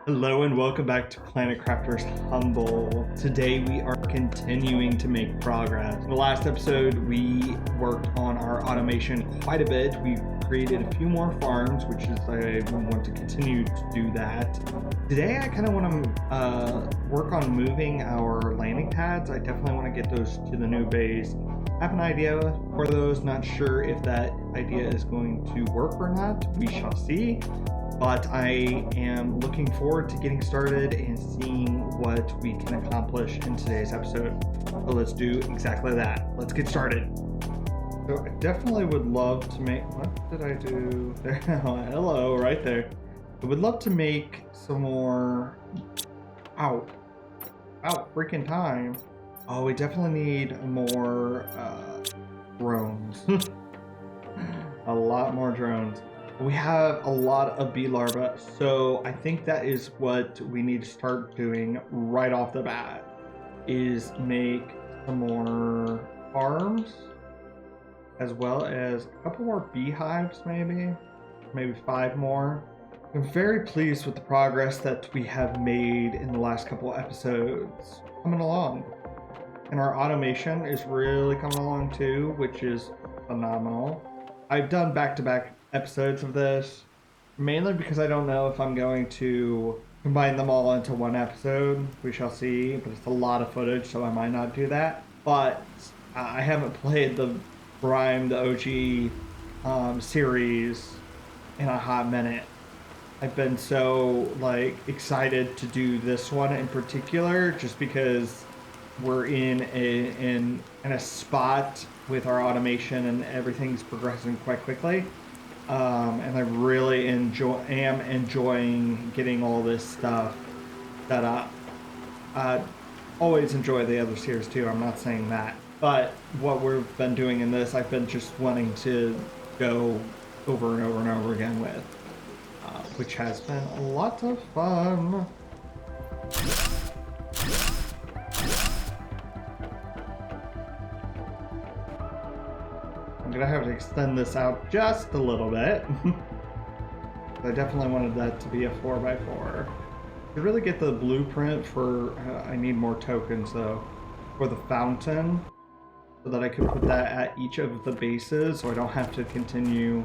Hello and welcome back to Planet Crafter's Humble. Today we are continuing to make progress. In the last episode we worked on our automation quite a bit. We've created a few more farms, which is I want to continue to do that. Today I kind of want to work on moving our landing pads. I definitely want to get those to the new base. I have an idea for those, not sure if that idea is going to work or not. We shall see. But I am looking forward to getting started and seeing what we can accomplish in today's episode. So let's do exactly that. Let's get started. So I definitely would love to make, what did I do there? Hello, right there. I would love to make some more, freaking time. Oh, we definitely need more drones. A lot more drones. We have a lot of bee larvae, so I think that is what we need to start doing right off the bat, is make some more farms, as well as a couple more beehives, maybe 5 more. I'm very pleased with the progress that we have made in the last couple episodes coming along. And our automation is really coming along too, which is phenomenal. I've done back-to-back episodes of this, mainly because I don't know if I'm going to combine them all into one episode. We shall see, but it's a lot of footage, so I might not do that. But I haven't played the Rime, the OG series in a hot minute. I've been so excited to do this one in particular, just because we're in a spot with our automation and everything's progressing quite quickly. And I really am enjoying getting all this stuff set up. I always enjoy the other series too, I'm not saying that. But what we've been doing in this, I've been just wanting to go over and over and over again with, which has been a lot of fun. I'm gonna have to extend this out just a little bit. I definitely wanted that to be a 4x4. To really get the blueprint for, I need more tokens though, for the fountain, so that I can put that at each of the bases, so I don't have to continue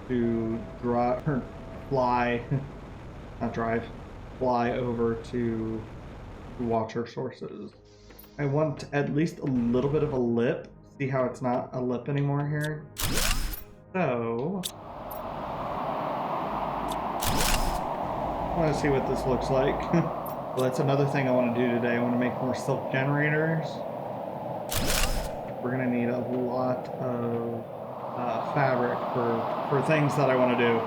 to fly over to water sources. I want at least a little bit of a lip. See how it's not a lip anymore here? So I want to see what this looks like. Well, that's another thing I want to do today. I want to make more silk generators. We're going to need a lot of fabric for things that I want to do.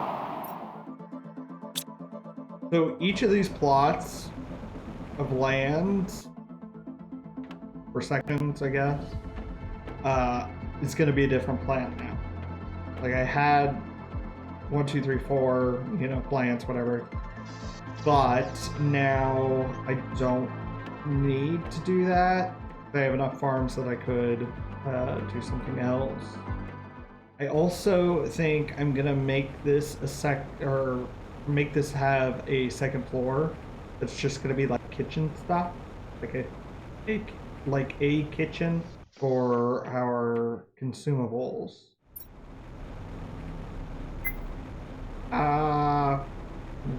So each of these plots of land, or sections, I guess, it's going to be a different plant now. Like I had 1, 2, 3, 4, plants, whatever. But now I don't need to do that. I have enough farms that I could do something else. I also think I'm gonna make this make this have a second floor that's just gonna be like kitchen stuff, like a kitchen for our consumables.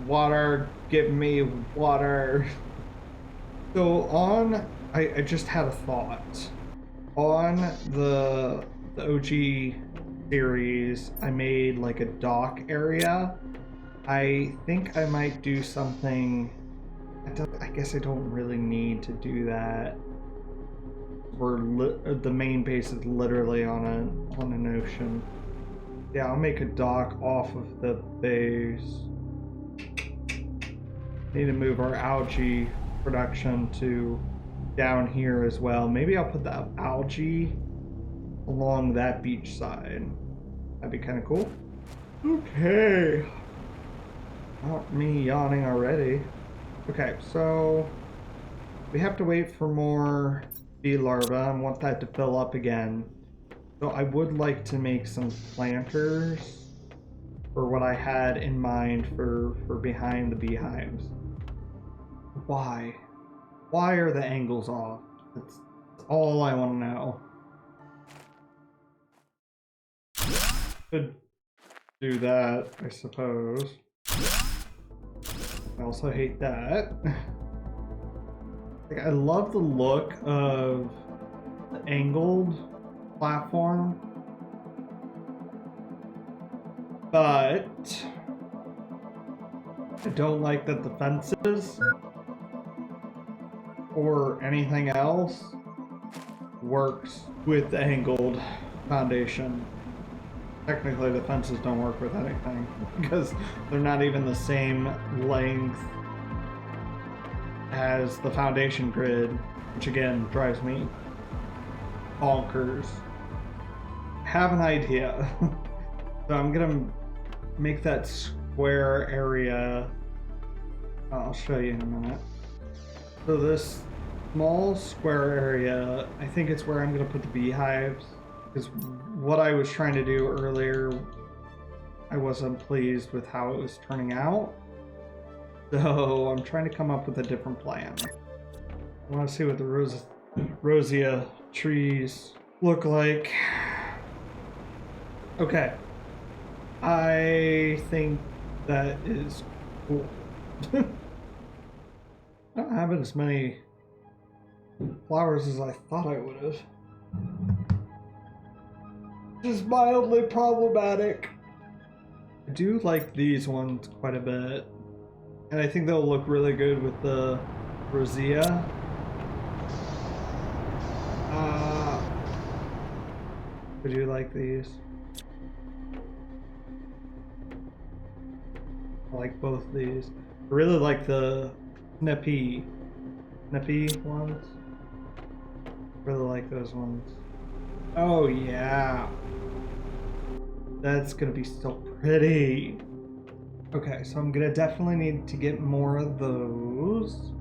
Water, give me water. So I just had a thought. On the OG series, I made like a dock area. I think I might do something. I guess I don't really need to do that. The main base is literally on an ocean. Yeah, I'll make a dock off of the base. Need to move our algae production to down here as well. Maybe I'll put the algae along that beach side. That'd be kind of cool. Okay. Not me yawning already. Okay, so we have to wait for more bee larvae. I want that to fill up again. So I would like to make some planters for what I had in mind for behind the beehives. Why? Why are the angles off? That's all I want to know. Could do that, I suppose. I also hate that. Like, I love the look of the angled platform, but I don't like that the fences or anything else works with the angled foundation. Technically, the fences don't work with anything because they're not even the same length as the foundation grid, which again drives me bonkers. Have an idea. So I'm gonna make that square area. I'll show you in a minute. So this small square area, I think it's where I'm gonna put the beehives, because what I was trying to do earlier, I wasn't pleased with how it was turning out. So I'm trying to come up with a different plan. I want to see what the rosea trees look like. Okay. I think that is cool. I don't have as many flowers as I thought I would have. Just mildly problematic. I do like these ones quite a bit. And I think they'll look really good with the rosea. I do like these. I like both these. I really like the snippy ones. Really like those ones. Oh yeah. That's gonna be so pretty. Okay, so I'm gonna definitely need to get more of those.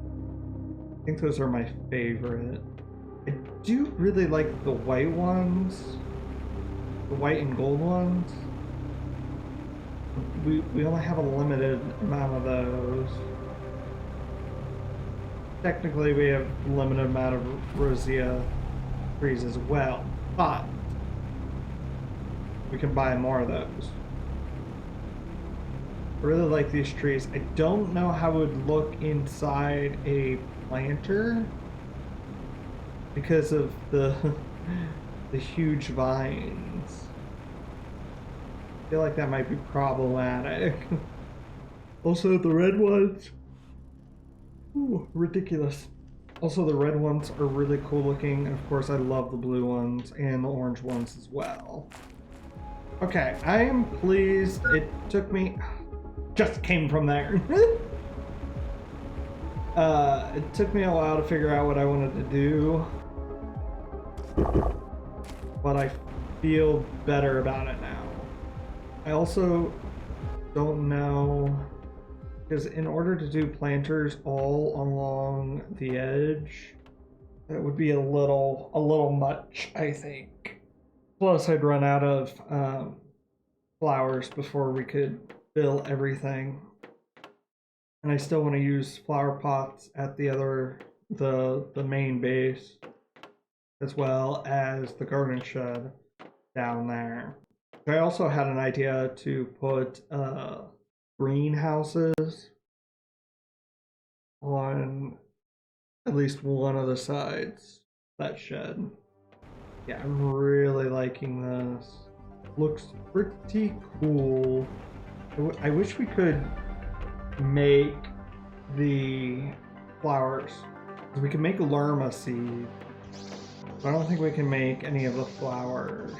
I think those are my favorite. I do really like the white ones. The white and gold ones. We only have a limited amount of those. Technically we have a limited amount of rosea trees as well, but we can buy more of those. I really like these trees. I don't know how it would look inside a planter because of the huge vines. I feel like that might be problematic. Also the red ones. Ooh, ridiculous. Also the red ones are really cool looking, and of course I love the blue ones and the orange ones as well. Okay, I am pleased. It took me... just came from there. It took me a while to figure out what I wanted to do, but I feel better about it now. I also don't know, because in order to do planters all along the edge, that would be a little much, I think. Plus I'd run out of flowers before we could fill everything, and I still want to use flower pots at the main base, as well as the garden shed down there. I also had an idea to put greenhouses on at least one of the sides of that shed. Yeah, I'm really liking this. Looks pretty cool. I wish we could make the flowers. We can make lerma seed, but I don't think we can make any of the flowers.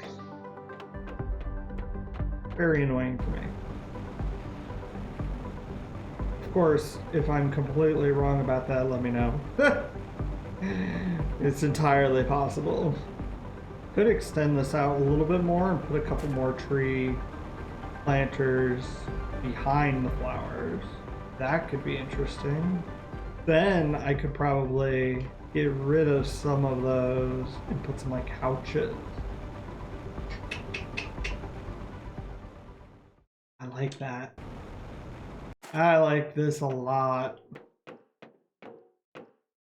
Very annoying for me. Of course, if I'm completely wrong about that, let me know. It's entirely possible. Could extend this out a little bit more and put a couple more tree planters behind the flowers. That could be interesting. Then I could probably get rid of some of those and put some like couches. I like that. I like this a lot.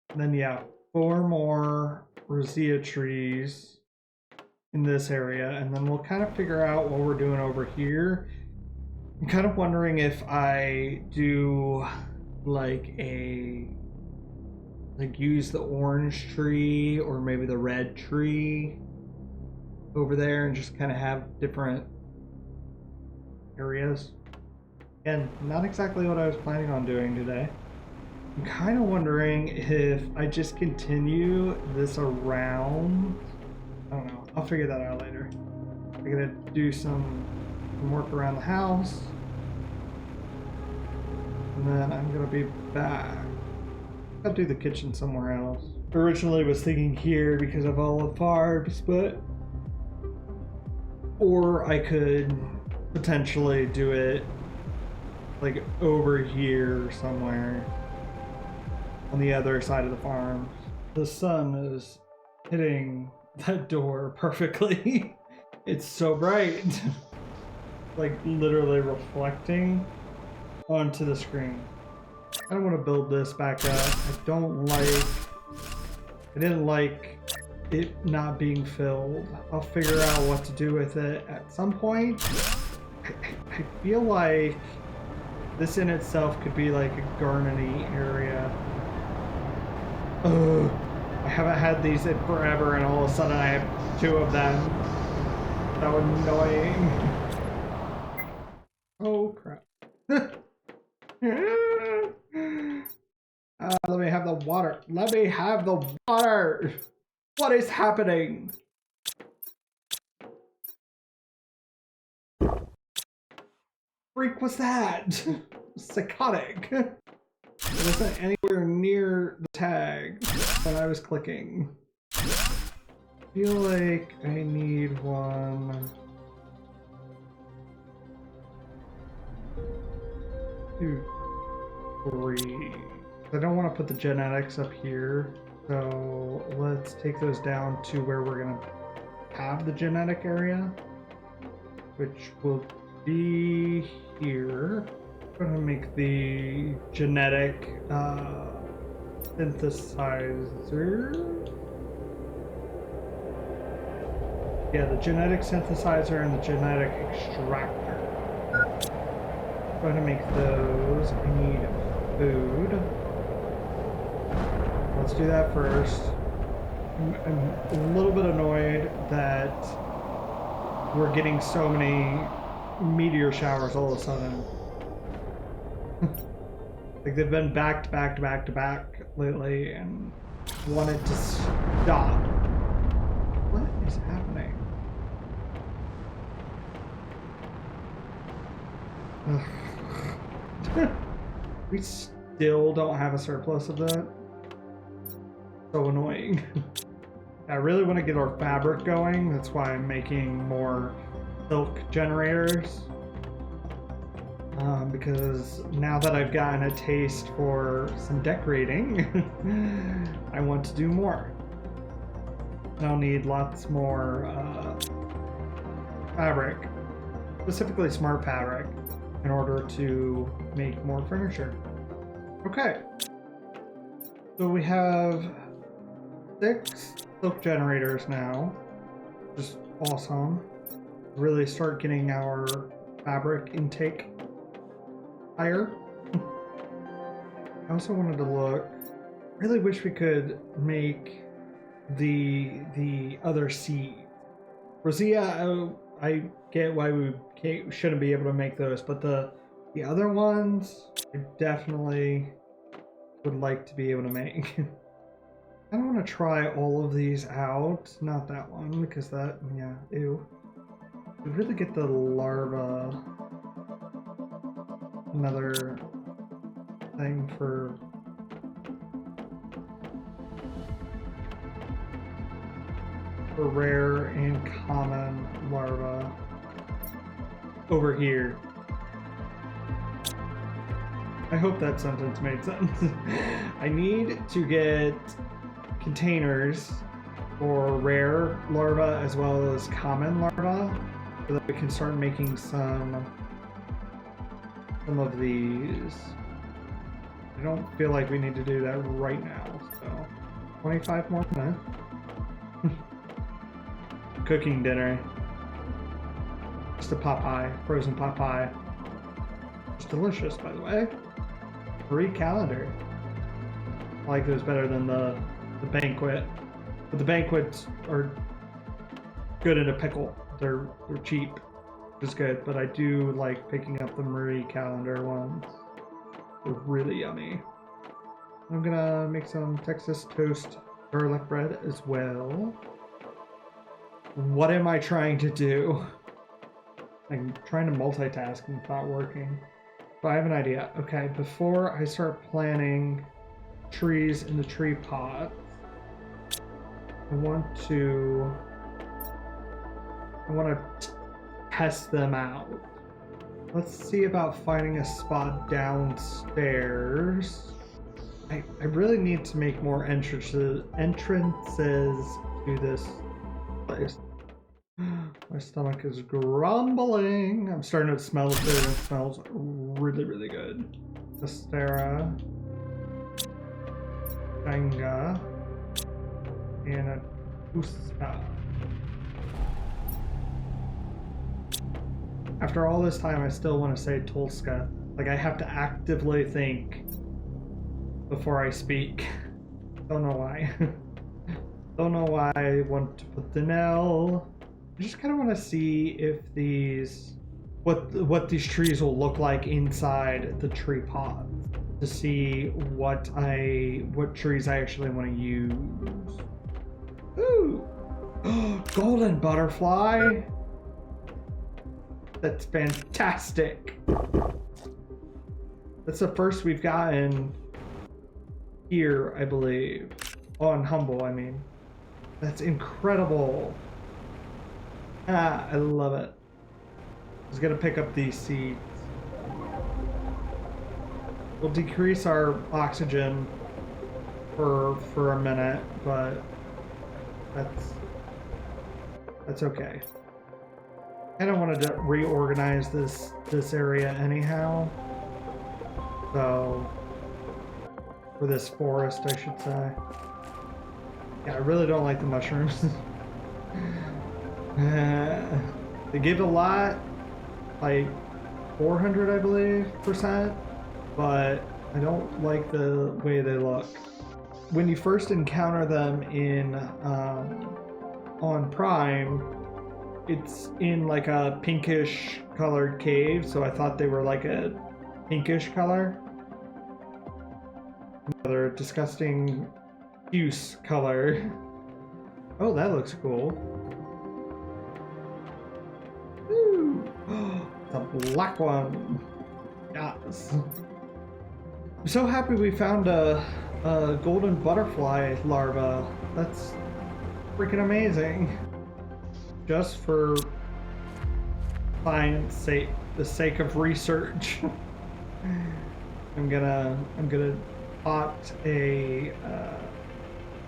And then yeah, 4 more rosea trees in this area, and then we'll kind of figure out what we're doing over here. I'm kind of wondering if I do like use the orange tree or maybe the red tree over there and just kind of have different areas. Again, not exactly what I was planning on doing today. I'm kind of wondering if I just continue this around. I don't know. I'll figure that out later. I'm gonna do some work around the house, and then I'm gonna be back. I'll do the kitchen somewhere else. Originally was thinking here because of all the farms, but or I could potentially do it like over here somewhere on the other side of the farm. The sun is hitting that door perfectly. It's so bright. Like literally reflecting onto the screen. I don't want to build this back up. I didn't like it not being filled. I'll figure out what to do with it at some point. I feel like this in itself could be like a garden-y area. Ugh. I haven't had these in forever, and all of a sudden I have 2 of them. So annoying. Oh crap. Let me have the water. Let me have the water. What is happening? Freak was that? Psychotic. It wasn't anywhere near the tag that I was clicking. I feel like I need 1, 2, 3. I don't want to put the genetics up here, so let's take those down to where we're going to have the genetic area, which will be here. I'm going to make the genetic synthesizer. Yeah, the genetic synthesizer and the genetic extractor. I'm going to make those. I need food. Let's do that first. I'm a little bit annoyed that we're getting so many meteor showers all of a sudden. Like they've been back to back to back to back lately, and wanted to stop. What is happening? We still don't have a surplus of that. So annoying. I really want to get our fabric going. That's why I'm making more silk generators. Because now that I've gotten a taste for some decorating, I want to do more. And I'll need lots more fabric, specifically smart fabric, in order to make more furniture. Okay. So we have 6 silk generators now. Just awesome. Really start getting our fabric intake higher. I also wanted to look. Really wish we could make the other seeds. Rosea, I get why we shouldn't be able to make those, but the other ones I definitely would like to be able to make. I don't want to try all of these out. Not that one, because that, yeah, ew. We really get the larva. Another thing for rare and common larva over here. I hope that sentence made sense. I need to get containers for rare larva as well as common larva so that we can start making some some of these. I don't feel like we need to do that right now, so 25 more minutes. Cooking dinner. Just a pot pie, frozen pot pie. It's delicious, by the way. Marie calendar. I like those better than the banquet. But the banquets are good in a pickle. They're cheap, which is good. But I do like picking up the Marie calendar ones. They're really yummy. I'm gonna make some Texas toast garlic bread as well. What am I trying to do? I'm trying to multitask and it's not working. But I have an idea. Okay, before I start planting trees in the tree pots, I want to test them out. Let's see about finding a spot downstairs. I really need to make more entrances to this place. My stomach is grumbling. I'm starting to smell the food. It smells really, really good. Astera, Jenga, and a Uska. After all this time, I still want to say Tolska. Like, I have to actively think before I speak. Don't know why. Don't know why I want to put the L. I just kind of want to see if what these trees will look like inside the tree pot, to see what trees I actually want to use. Ooh, golden butterfly. That's fantastic. That's the first we've gotten here, I believe. On Humble, I mean. That's incredible. Ah, I love it. I was gonna pick up these seeds. We'll decrease our oxygen for a minute, but that's okay. I kind of wanted to reorganize this area anyhow. So, for this forest, I should say. Yeah, I really don't like the mushrooms. They give a lot, like 400, I believe, %, but I don't like the way they look. When you first encounter them in on Prime, it's in like a pinkish colored cave, so I thought they were like a pinkish color. Another disgusting puce color. Oh, that looks cool. Ooh. The black one. Yes. I'm so happy we found a golden butterfly larva. That's freaking amazing. Just for science sake, the sake of research. I'm gonna pot a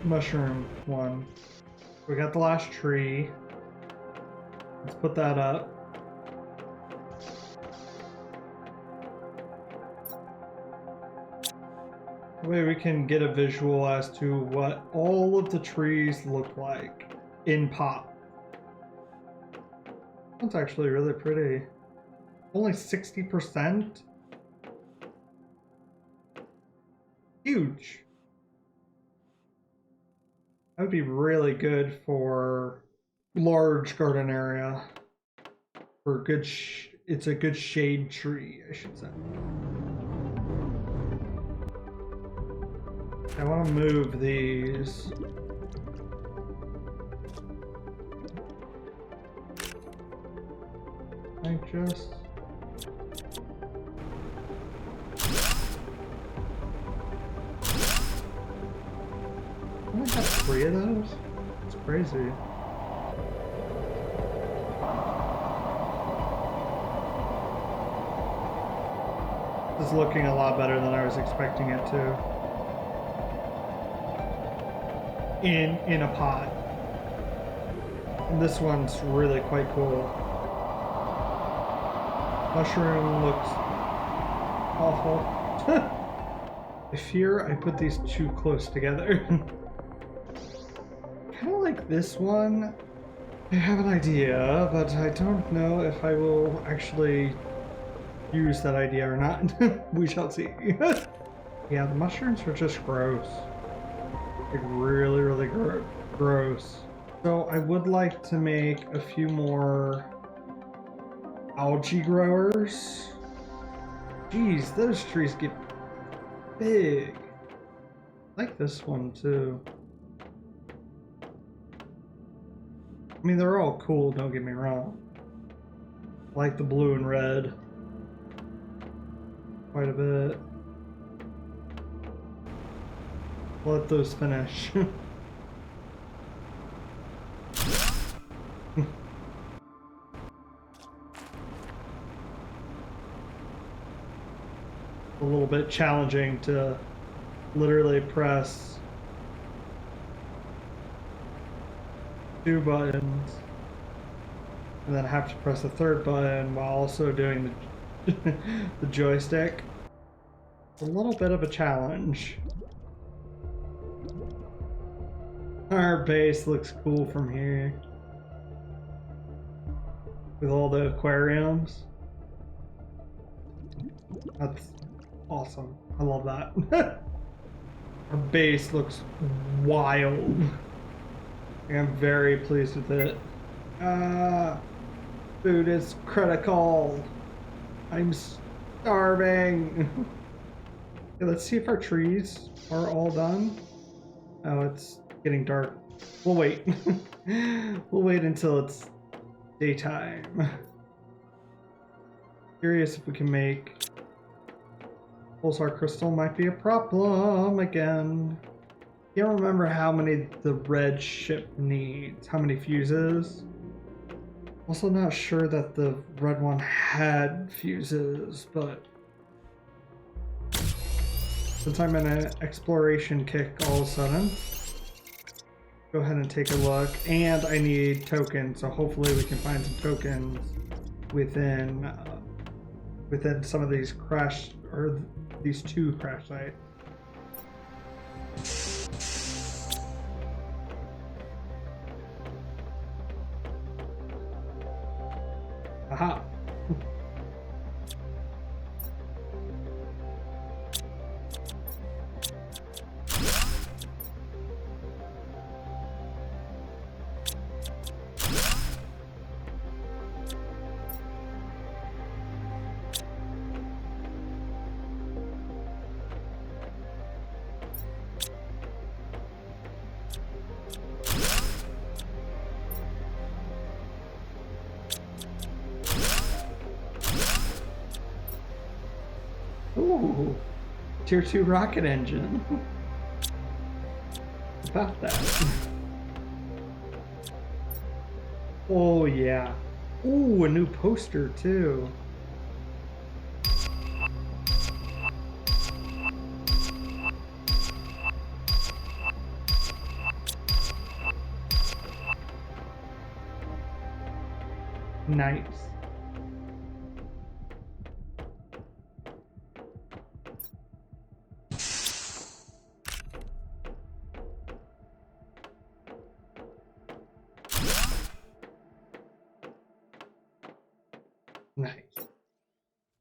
mushroom one. We got the last tree. Let's put that up. That way we can get a visual as to what all of the trees look like in pot. That's actually really pretty. Only 60%? Huge. That would be really good for large garden area. For good, it's a good shade tree, I should say. I want to move these. I just... I only got 3 of those? It's crazy. This is looking a lot better than I was expecting it to. In a pot. And this one's really quite cool. Mushroom looks awful. I fear I put these too close together. Kind of like this one. I have an idea, but I don't know if I will actually use that idea or not. We shall see. Yeah, the mushrooms are just gross. Like really, really gross. So I would like to make a few more algae growers. Jeez, those trees get big. I like this one too. I mean, they're all cool, don't get me wrong. I like the blue and red quite a bit. Let those finish. A little bit challenging to literally press 2 buttons and then have to press a 3rd button while also doing the joystick. A little bit of a challenge. Our base looks cool from here with all the aquariums. That's awesome. I love that. Our base looks wild. I'm very pleased with it. Food is critical. I'm starving. Okay, let's see if our trees are all done. Oh, it's getting dark. We'll wait. We'll wait until it's daytime. Curious if we can make pulsar crystal. Might be a problem again. Can't remember how many the red ship needs. How many fuses? Also not sure that the red one had fuses, but since I'm in an exploration kick all of a sudden, go ahead and take a look. And I need tokens, so hopefully we can find some tokens within some of these crash, or these 2 crash sites. Aha. Ooh, tier 2 rocket engine. About that. Oh yeah. Ooh, a new poster too. Nice. Nice.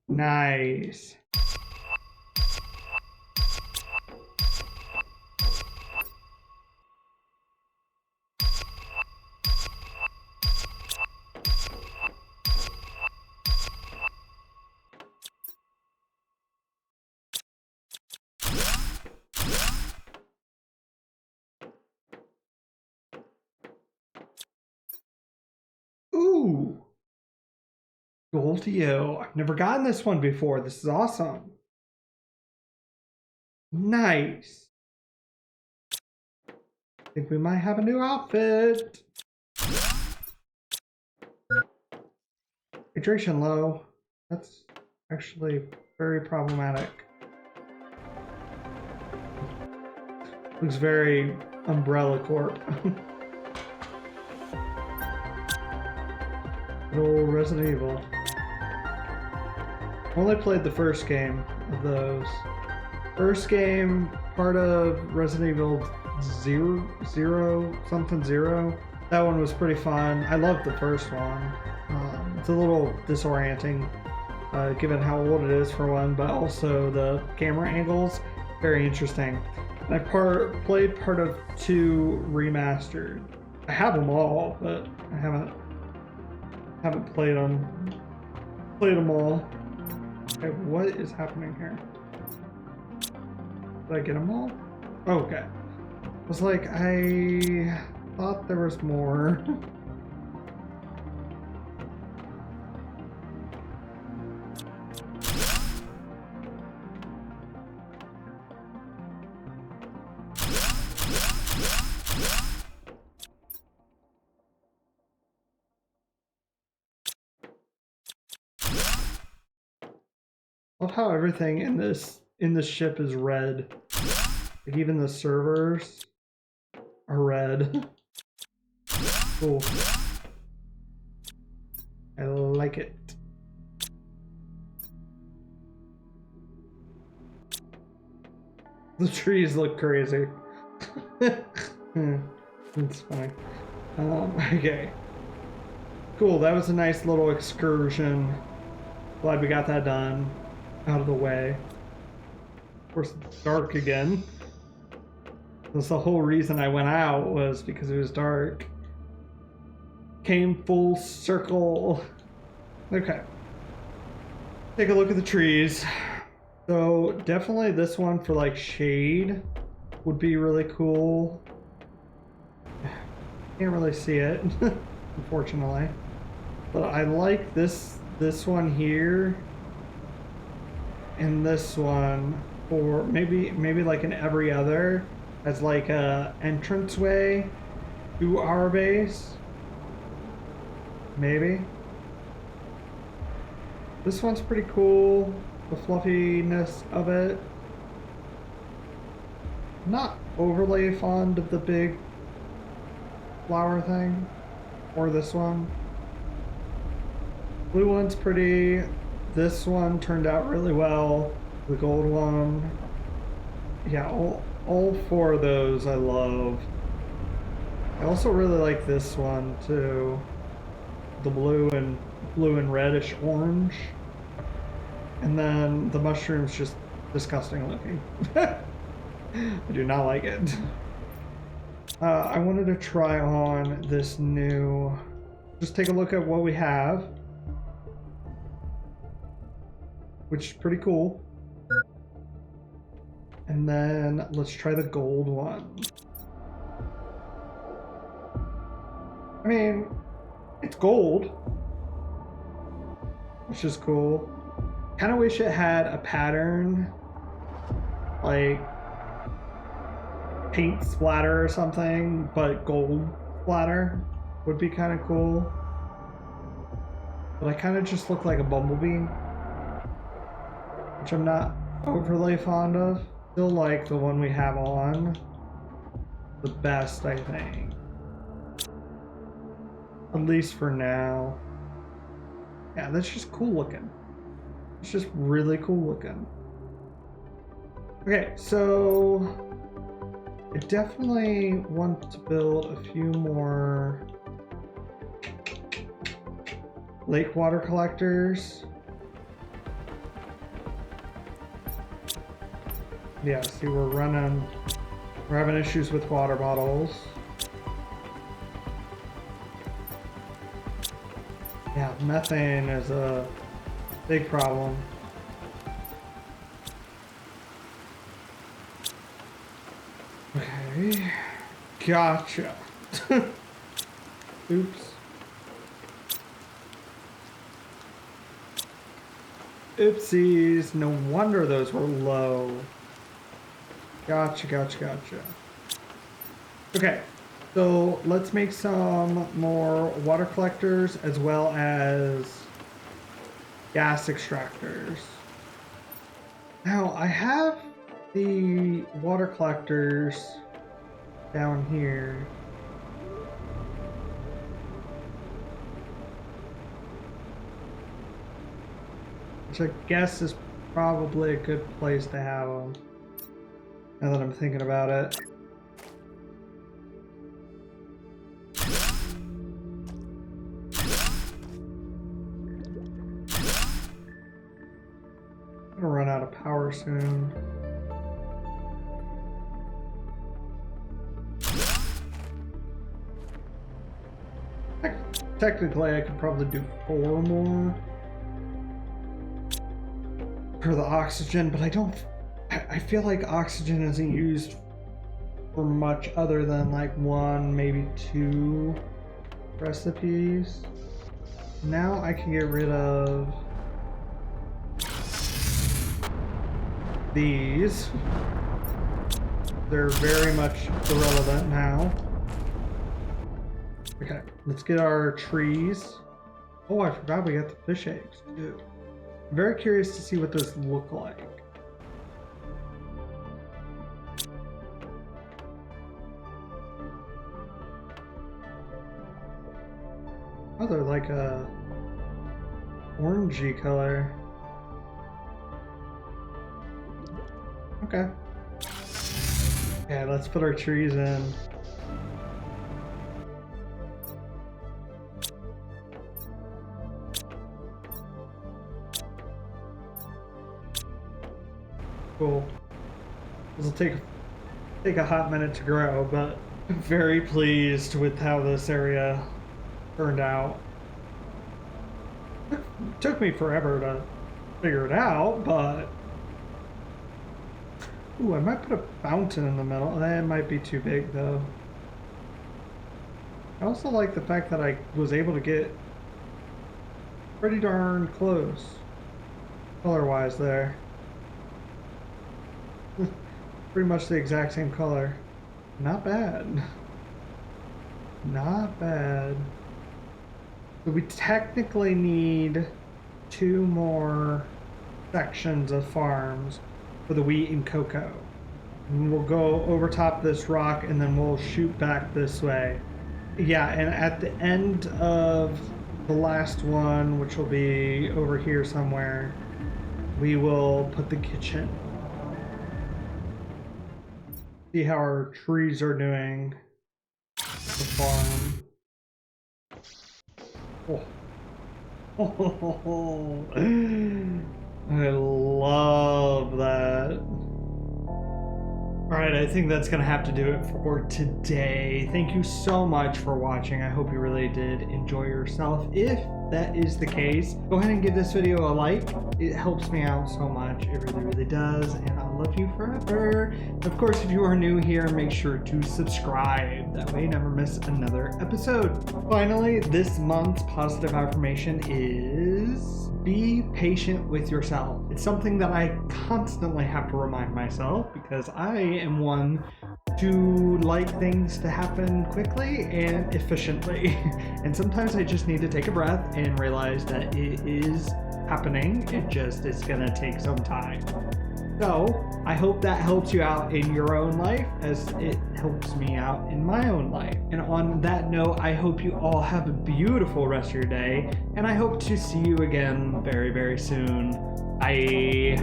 Nice. Ooh. Goldio. I've never gotten this one before. This is awesome. Nice. I think we might have a new outfit. Hydration low. That's actually very problematic. Looks very Umbrella Corp. Good old Resident Evil. Only played the first game. of those. First game, part of Resident Evil something zero. That one was pretty fun. I loved the first one. It's a little disorienting, given how old it is for one, but also the camera angles, very interesting. And I played part of 2 remastered. I have them all, but I haven't played them. Played them all. Okay, what is happening here? Did I get them all? Oh, okay. I was like, I thought there was more. I love how everything in this ship is red. Like even the servers are red. Cool. I like it. The trees look crazy. That's funny. Okay. Cool, that was a nice little excursion. Glad we got that done. Out of the way. Of course, it's dark again. That's the whole reason I went out, was because it was dark. Came full circle. Okay. Take a look at the trees. So definitely this one for like shade would be really cool. Can't really see it, unfortunately. But I like this one here. And this one for maybe like an every other as like a entranceway to our base. Maybe. This one's pretty cool. The fluffiness of it. Not overly fond of the big flower thing. Or this one. Blue one's pretty. This one turned out really well. The gold one. Yeah, all 4 of those I love. I also really like this one too. The blue and reddish orange. And then the mushroom's just disgusting looking. I do not like it. I wanted to try on this new... Just take a look at what we have. Which is pretty cool. And then let's try the gold one. I mean, it's gold, which is cool. Kind of wish it had a pattern, like paint splatter or something, but gold splatter would be kind of cool. But I kind of just look like a bumblebee, which I'm not overly fond of. Still like the one we have on the best, I think. At least for now. Yeah, that's just cool looking. It's just really cool looking. Okay, so I definitely want to build a few more lake water collectors. Yeah, see, we're having issues with water bottles. Yeah, methane is a big problem. Okay, gotcha. Oops. Oopsies, no wonder those were low. Gotcha. Okay, so let's make some more water collectors as well as gas extractors. Now, I have the water collectors down here. Which I guess is probably a good place to have them. Now that I'm thinking about it. I'm gonna run out of power soon. Technically, I could probably do 4 more for the oxygen, but I feel like oxygen isn't used for much other than like 1, maybe 2 recipes. Now I can get rid of these. They're very much irrelevant now. Okay, let's get our trees. Oh, I forgot we got the fish eggs too. I'm very curious to see what those look like. Oh, they're like a orangey color. Okay. Yeah, let's put our trees in. Cool. This will take a hot minute to grow, but I'm very pleased with how this area turned out. It took me forever to figure it out, but ooh, I might put a fountain in the middle. That might be too big though. I also like the fact that I was able to get pretty darn close color-wise there. Pretty much the exact same color. Not bad. Not bad. So we technically need 2 more sections of farms for the wheat and cocoa. And we'll go over top this rock and then we'll shoot back this way. Yeah, and at the end of the last one, which will be over here somewhere, we will put the kitchen. See how our trees are doing. The farm. Oh. I love that. Alright, I think that's gonna have to do it for today. Thank you so much for watching. I hope you really did enjoy yourself. If that is the case, go ahead and give this video a like. It helps me out so much. It really, really does. And I'll love you forever. Of course, if you are new here, make sure to subscribe. That way you never miss another episode. Finally, this month's positive affirmation is be patient with yourself. It's something that I constantly have to remind myself because I am one to like things to happen quickly and efficiently. And sometimes I just need to take a breath and realize that it is happening. It just is gonna take some time. So I hope that helps you out in your own life as it helps me out in my own life. And on that note, I hope you all have a beautiful rest of your day, and I hope to see you again very, very soon. Bye.